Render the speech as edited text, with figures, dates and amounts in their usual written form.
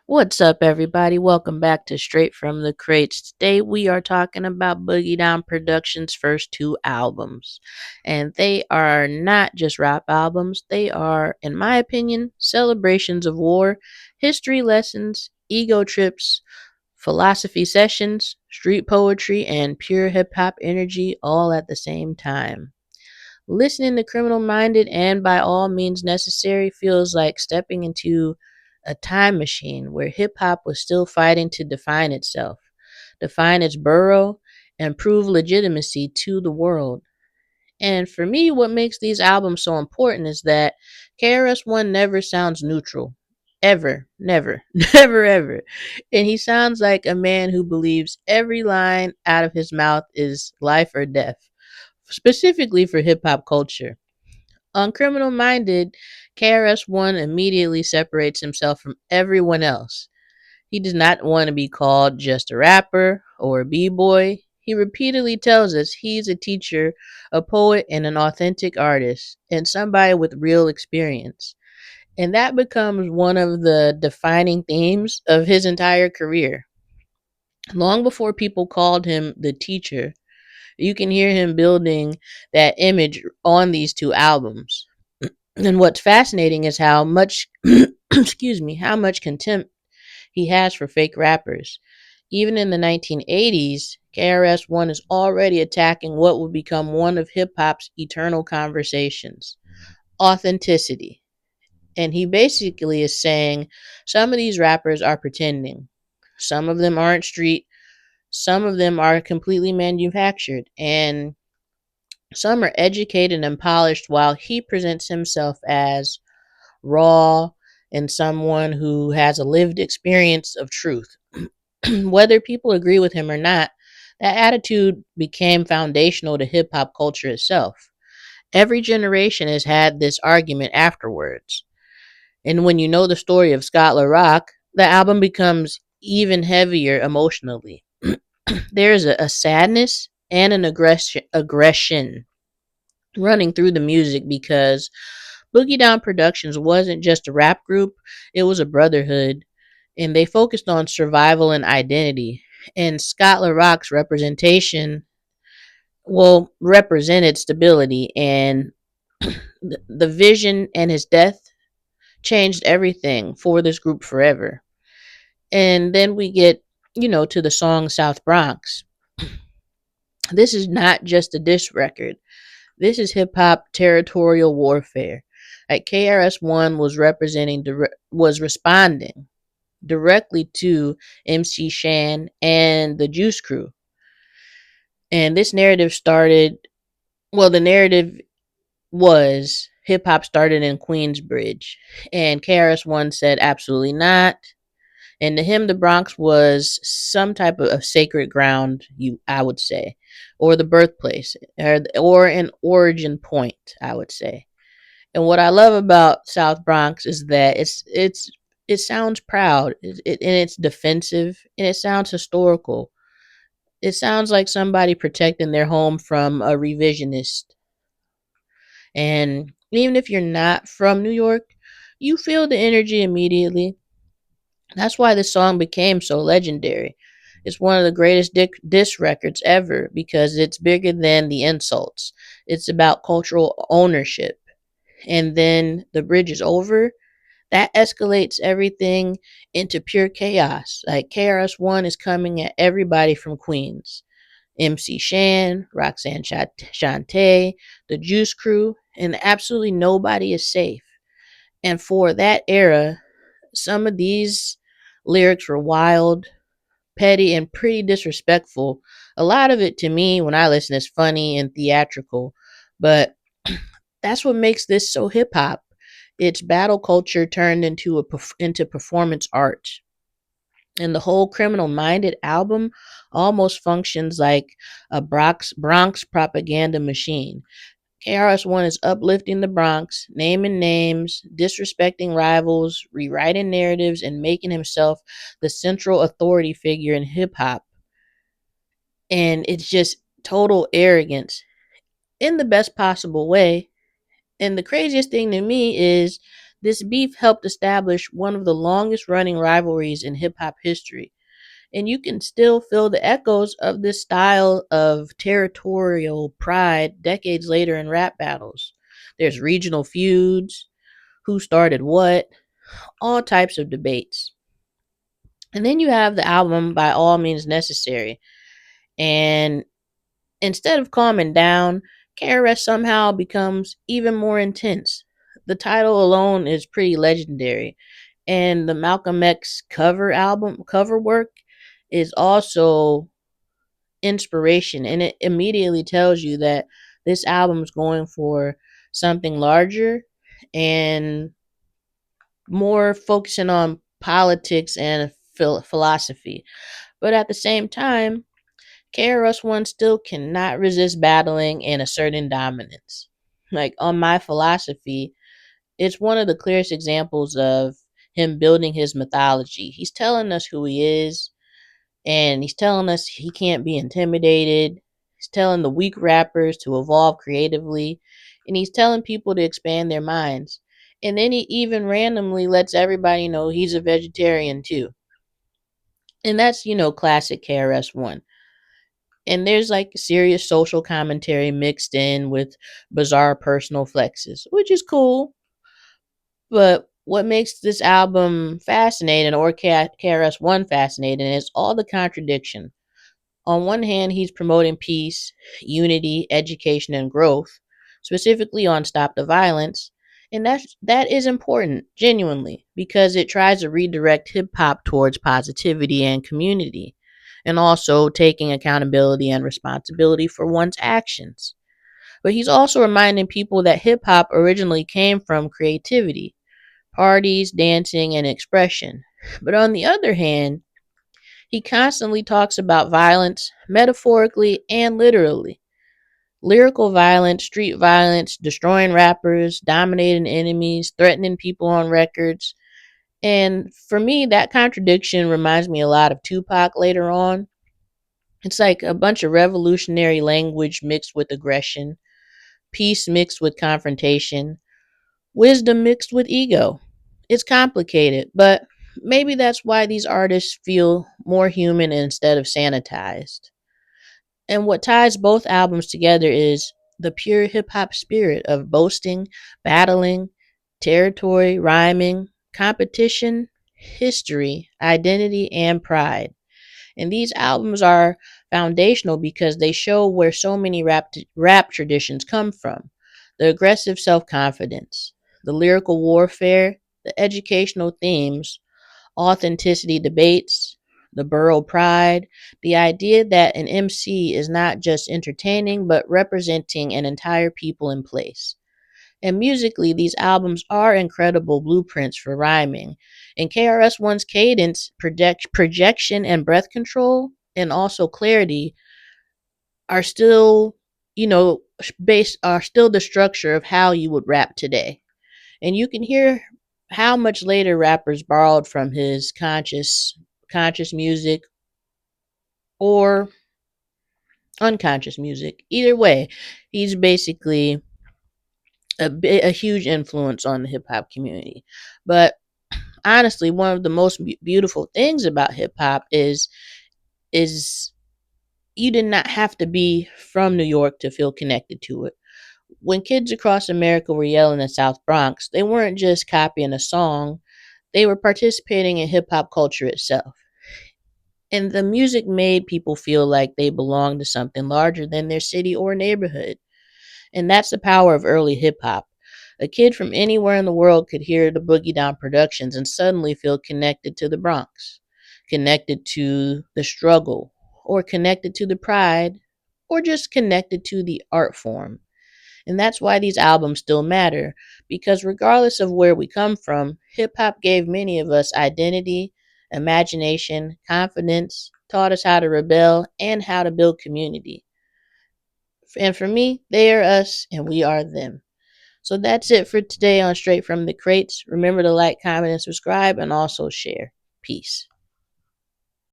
What's up, everybody? Welcome back to Straight from the Crates. Today, we are talking about Boogie Down Productions' first two albums. And they are not just rap albums, they are, in my opinion, celebrations of war, history lessons, ego trips, philosophy sessions, street poetry, and pure hip hop energy all at the same time. Listening to Criminal Minded and By All Means Necessary feels like stepping into a time machine where hip hop was still fighting to define itself, define its burrow, and prove legitimacy to the world. And for me, what makes these albums so important is that KRS-One never sounds neutral. Ever, never, never, ever. And he sounds like a man who believes every line out of his mouth is life or death, specifically for hip hop culture. On Criminal Minded, KRS-One immediately separates himself from everyone else. He does not want to be called just a rapper or a b-boy. He repeatedly tells us he's a teacher, a poet, and an authentic artist, and somebody with real experience. And that becomes one of the defining themes of his entire career. Long before people called him the teacher, you can hear him building that image on these two albums. And what's fascinating is how much excuse me, how much contempt he has for fake rappers. Even in the 1980s, KRS-One is already attacking what would become one of hip hop's eternal conversations: authenticity. And he basically is saying some of these rappers are pretending. Some of them aren't street, some of them are completely manufactured, and some are educated and polished while he presents himself as raw, and someone who has a lived experience of truth. Whether people agree with him or not, that attitude became foundational to hip hop culture itself. Every generation has had this argument afterwards. And when you know the story of Scott LaRock, the album becomes even heavier emotionally. There is a sadness and an aggression running through the music because Boogie Down Productions wasn't just a rap group, it was a brotherhood, and they focused on survival and identity. And Scott LaRock's representation, well, represented stability, and the vision and his death changed everything for this group forever. And then we get, to the song South Bronx. This is not just a diss record. This is hip hop territorial warfare. Like KRS-One was responding directly to MC Shan and the Juice Crew. And this narrative started, well, the narrative was hip hop started in Queensbridge. And KRS-One said absolutely not. And to him, the Bronx was some type of sacred ground, I would say, or the birthplace, or an origin point, I would say. And what I love about South Bronx is that it sounds proud, and it's defensive, and it sounds historical. It sounds like somebody protecting their home from a revisionist. And even if you're not from New York, you feel the energy immediately. That's why this song became so legendary. It's one of the greatest diss records ever because it's bigger than the insults. It's about cultural ownership. And then the bridge is over. That escalates everything into pure chaos. Like KRS-One is coming at everybody from Queens. MC Shan, Roxanne Shante, the Juice Crew, and absolutely nobody is safe. And for that era, some of these lyrics were wild, petty, and pretty disrespectful. A lot of it to me, when I listen, is funny and theatrical, but that's what makes this so hip hop. It's battle culture turned into performance art. And the whole Criminal Minded album almost functions like a Bronx propaganda machine. KRS-One is uplifting the Bronx, naming names, disrespecting rivals, rewriting narratives, and making himself the central authority figure in hip hop. And it's just total arrogance in the best possible way. And the craziest thing to me is This beef helped establish one of the longest running rivalries in hip hop history. And you can still feel the echoes of this style of territorial pride decades later in rap battles. There's regional feuds, who started what, all types of debates. And then you have the album By All Means Necessary. And instead of calming down, KRS somehow becomes even more intense. The title alone is pretty legendary. And the Malcolm X cover work is also inspiration, and it immediately tells you that this album's going for something larger and more focusing on politics and philosophy. But at the same time, KRS-One still cannot resist battling and asserting dominance. Like on My Philosophy, it's one of the clearest examples of him building his mythology. He's telling us who he is, and he's telling us he can't be intimidated. He's telling the weak rappers to evolve creatively, and he's telling people to expand their minds. And then he even randomly lets everybody know he's a vegetarian too. And that's, classic KRS-One. And there's like serious social commentary mixed in with bizarre personal flexes, which is cool. But what makes this album fascinating, or KRS-One fascinating, is all the contradiction. On one hand, he's promoting peace, unity, education, and growth, specifically on Stop the Violence. And that is important, genuinely, because it tries to redirect hip hop towards positivity and community, and also taking accountability and responsibility for one's actions. But he's also reminding people that hip hop originally came from creativity, parties, dancing, and expression. But on the other hand, he constantly talks about violence, metaphorically and literally. Lyrical violence, street violence, destroying rappers, dominating enemies, threatening people on records. And for me, that contradiction reminds me a lot of Tupac later on. It's like a bunch of revolutionary language mixed with aggression, peace mixed with confrontation, wisdom mixed with ego. It's complicated, but maybe that's why these artists feel more human instead of sanitized. And what ties both albums together is the pure hip hop spirit of boasting, battling, territory, rhyming, competition, history, identity, and pride. And these albums are foundational because they show where so many rap traditions come from: the aggressive self confidence, the lyrical warfare, the educational themes, authenticity debates, the borough pride, the idea that an MC is not just entertaining but representing an entire people and place. And musically, these albums are incredible blueprints for rhyming. And KRS-One's cadence, projection, and breath control, and also clarity, are still, are still the structure of how you would rap today. And you can hear how much later rappers borrowed from his conscious music or unconscious music. Either way, he's basically a huge influence on the hip hop community. But honestly, one of the most beautiful things about hip hop is you did not have to be from New York to feel connected to it. When kids across America were yelling in South Bronx, they weren't just copying a song, they were participating in hip hop culture itself. And the music made people feel like they belonged to something larger than their city or neighborhood. And that's the power of early hip hop. A kid from anywhere in the world could hear the Boogie Down Productions and suddenly feel connected to the Bronx, connected to the struggle, or connected to the pride, or just connected to the art form. And that's why these albums still matter, because regardless of where we come from, hip hop gave many of us identity, imagination, confidence, taught us how to rebel, and how to build community. And for me, they are us and we are them. So that's it for today on Straight from the Crates. Remember to like, comment, and subscribe, and also share. Peace.